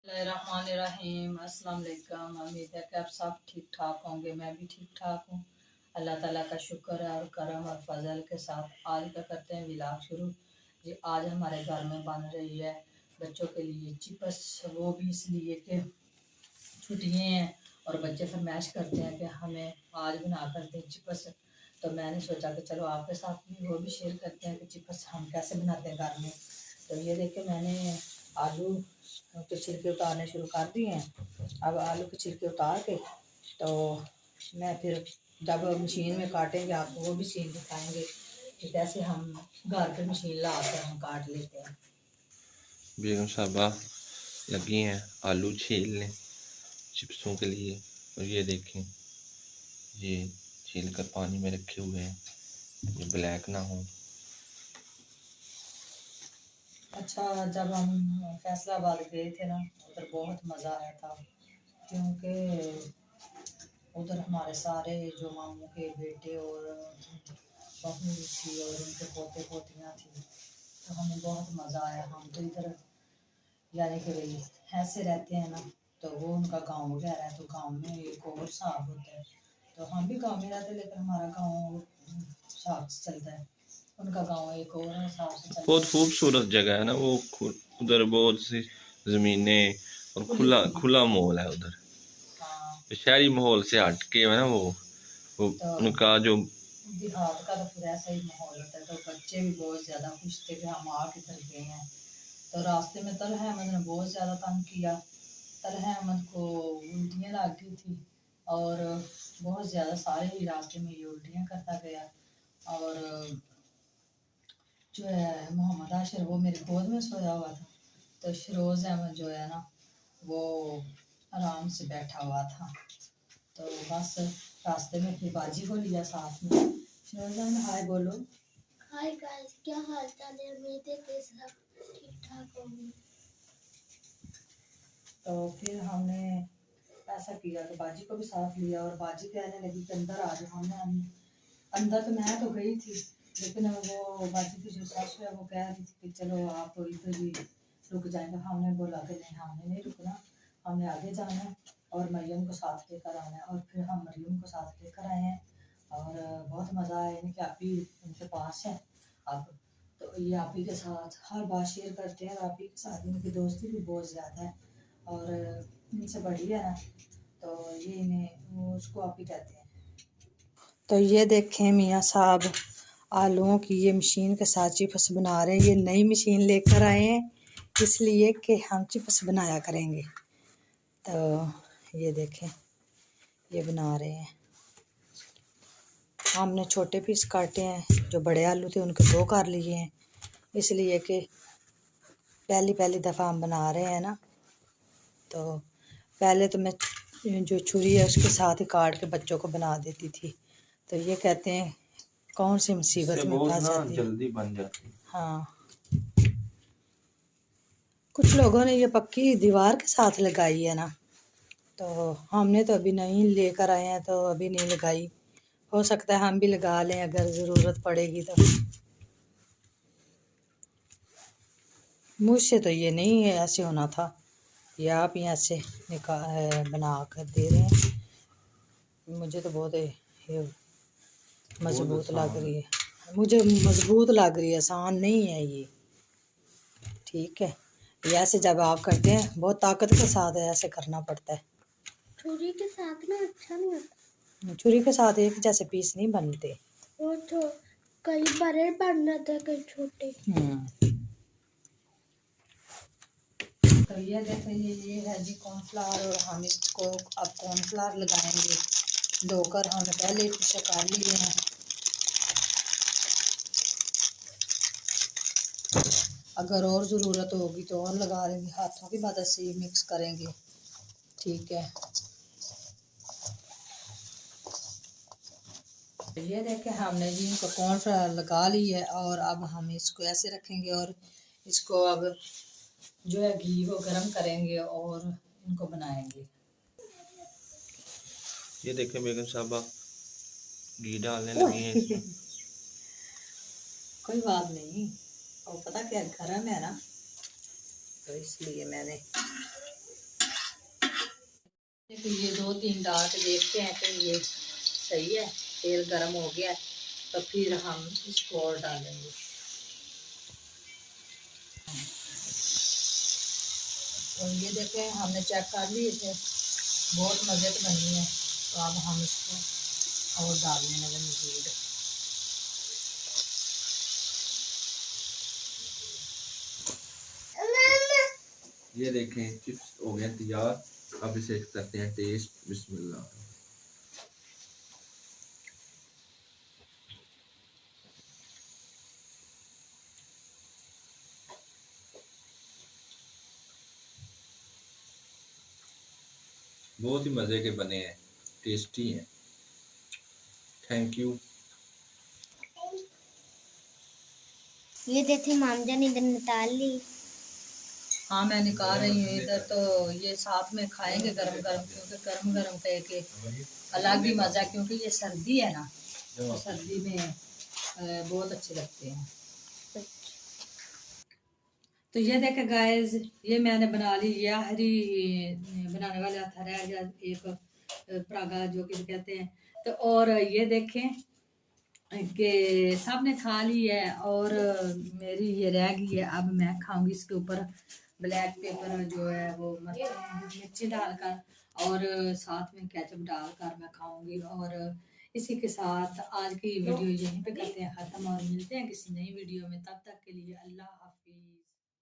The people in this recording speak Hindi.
बिस्मिल्लाहिर्रहमानिर्रहीम। अस्सलाम वालेकुम। उम्मीद है कि आप सब ठीक ठाक होंगे। मैं भी ठीक ठाक हूँ। अल्लाह ताला का शुक्र है और करम और फजल के साथ आज का करते हैं व्लॉग शुरू। जी आज हमारे घर में बन रही है बच्चों के लिए चिप्स। वो भी इसलिए कि छुट्टियाँ हैं और बच्चे फरमाइश करते हैं कि हमें आज बना कर दें चिप्स। तो मैंने सोचा कि चलो आपके साथ भी वो भी शेयर करते हैं कि चिप्स हम कैसे बनाते हैं घर में। तो ये देखिए मैंने आलू के छिलके उतारने शुरू कर दिए हैं। अब आलू के छिलके उतार के तो मैं फिर जब मशीन में काटेंगे आपको वो भी सीन दिखाएंगे कि कैसे हम घर पर मशीन ला कर हम काट लेते हैं। बेगम साहबा लगी हैं आलू छीलने चिप्सों के लिए। और ये देखें, ये छील कर पानी में रखे हुए हैं, ये ब्लैक ना हो। अच्छा, जब हम फैसलाबाद गए थे ना उधर बहुत मज़ा आया था, क्योंकि उधर हमारे सारे जो मामू के बेटे और बहू थी और उनके पोते पोतियाँ थी, तो हमें बहुत मज़ा आया। हम तो इधर यानी कि भाई ऐसे रहते हैं ना, तो वो उनका गांव वगैरह है, तो गांव में एक और हिसाब होता है। तो हम भी गांव में रहते हैं लेकिन हमारा गांव हिसाब से चलता है, उनका गांव एक और हिसाब से चलता बहुत है। खूबसूरत जगह है ना वो। उधर बहुत सी ज़मीनें और खुला खुला माहौल है उधर। हाँ, शहरी माहौल से हट के है ना वो तो उनका जो देहात का तो फिर ऐसा ही माहौल होता है। तो बच्चे भी बहुत ज़्यादा खुश थे कि हम आके थक गए हैं। तो रास्ते में तलहा अहमद ने बहुत ज़्यादा तंग किया। तलहा अहमद को उल्टियाँ लग गई थी और बहुत ज़्यादा सारे ही रास्ते में ये उल्टियाँ करता गया। और जो है मोहम्मद आशिर वो मेरे गोद में सोया हुआ था, तो शरोज़ अहमद जो है ना वो आराम से बैठा हुआ था। तो बस रास्ते में फिर बाजी को लिया साथ में। शरोज़ अहमद हाय बोलो। हाय गाइस, क्या हाल चाल है? उम्मीद है कि सब ठीक ठाक होंगे। तो फिर हमने ऐसा किया कि बाजी को भी साथ लिया और बाजी कहने लगी कि अंदर आ जाओ। हमने अंदर तो मैं तो गई थी, लेकिन वो बाजी की जो सासू है वो कह रही थी कि चलो आप इधर ही रुक जाएंगे। हमने बोला कि नहीं, हमने नहीं रुकना, हमने आगे जाना है और मरियम को साथ लेकर आना है। और फिर हम मरियम को साथ लेकर आए हैं और बहुत मज़ा आया। इनके आप ही उनके पास है अब, तो ये आप ही के साथ हर बात शेयर करते हैं और आप ही के साथ इनकी दोस्ती भी बहुत ज़्यादा है और इनसे बड़ी है ना, तो ये इन्हें वो उसको आप ही कहते हैं। तो ये देखें मियाँ साहब आलूओं की ये मशीन के साथ चिप्स बना रहे हैं। ये नई मशीन लेकर आए हैं इसलिए कि हम चिप्स बनाया करेंगे। तो ये देखें ये बना रहे हैं। हमने छोटे पीस काटे हैं, जो बड़े आलू थे उनके 2 कर लिए हैं, इसलिए कि पहली दफ़ा हम बना रहे हैं ना। तो पहले तो मैं जो छुरी है उसके साथ ही काट के बच्चों को बना देती थी। तो ये कहते हैं कौन सी मुसीबत में फंस जाती है, जल्दी बन जाती। हाँ, कुछ लोगों ने ये पक्की दीवार के साथ लगाई है ना, तो हमने तो अभी नहीं लेकर आए हैं, तो अभी नहीं लगाई। हो सकता है हम भी लगा लें अगर ज़रूरत पड़ेगी तो। मुझसे तो ये नहीं है ऐसे होना था, ये आप ही ऐसे बना कर दे रहे हैं। मुझे तो बहुत ये मजबूत लग रही है, मुझे मजबूत लग रही है, आसान नहीं है ये। ठीक है, ये ऐसे जब आप करते हैं बहुत ताकत के साथ ऐसे करना पड़ता है। छुरी के साथ ना अच्छा नहीं होता, छुरी के साथ एक जैसे पीस नहीं बनते, वो तो कई बड़े बन जाते हैं कई छोटे। तो ये देखो ये है जी कॉर्नफ्लावर और हम इसको अब कॉर्नफ्लावर लगाएंगे। धोकर हमने पहले ही पका लिए हैं। अगर और ज़रूरत होगी तो और लगा लेंगे, हाथों की मदद से ये मिक्स करेंगे। ठीक है, ये देखें हमने जी इनको कॉर्नफ्लावर लगा ली है और अब हम इसको ऐसे रखेंगे और इसको अब जो है घी को गर्म करेंगे और इनको बनाएंगे। ये देखें बेगम साहबा घी डालने लगी हैं इसमें। कोई बात नहीं, और पता क्या गर्म है ना, तो इसलिए मैंने तो ये 2-3 डाल के देखते हैं कि ये सही है। तेल गर्म हो गया है तो फिर हम इसको और डालेंगे। और ये देखें हमने चेक कर लिए थे, बहुत मज़े की बनी है। तो अब हम इसको और डालने लगे मज़ीद। ये देखें चिप्स हो गए तैयार। अब इसे करते हैं टेस्ट। बिस्मिल्लाह। बहुत ही मज़े के बने हैं, टेस्टी हैं। Thank you. ये देखिए मामजान इधर निकाल ली। हाँ मैं निकाल रही हूँ इधर। तो ये साथ में खाएंगे गरम गरम, क्योंकि गरम गरम का एक अलग ही मज़ा, क्योंकि ये सर्दी है ना, तो सर्दी में बहुत अच्छे लगते हैं। तो ये देखे गाइस, ये मैंने बना ली। ये हरी बनाने वाला था, रह गया एक परागा जो कि कहते हैं। तो और ये देखें कि सबने खा ली है और मेरी ये रह गई है। अब मैं खाऊंगी इसके ऊपर ब्लैक पेपर जो है वो मिर्ची डालकर, और साथ में केचप डालकर मैं खाऊंगी। और इसी के साथ आज की वीडियो यहीं पे करते हैं ख़त्म, और मिलते हैं किसी नई वीडियो में। तब तक के लिए अल्लाह हाफिज़।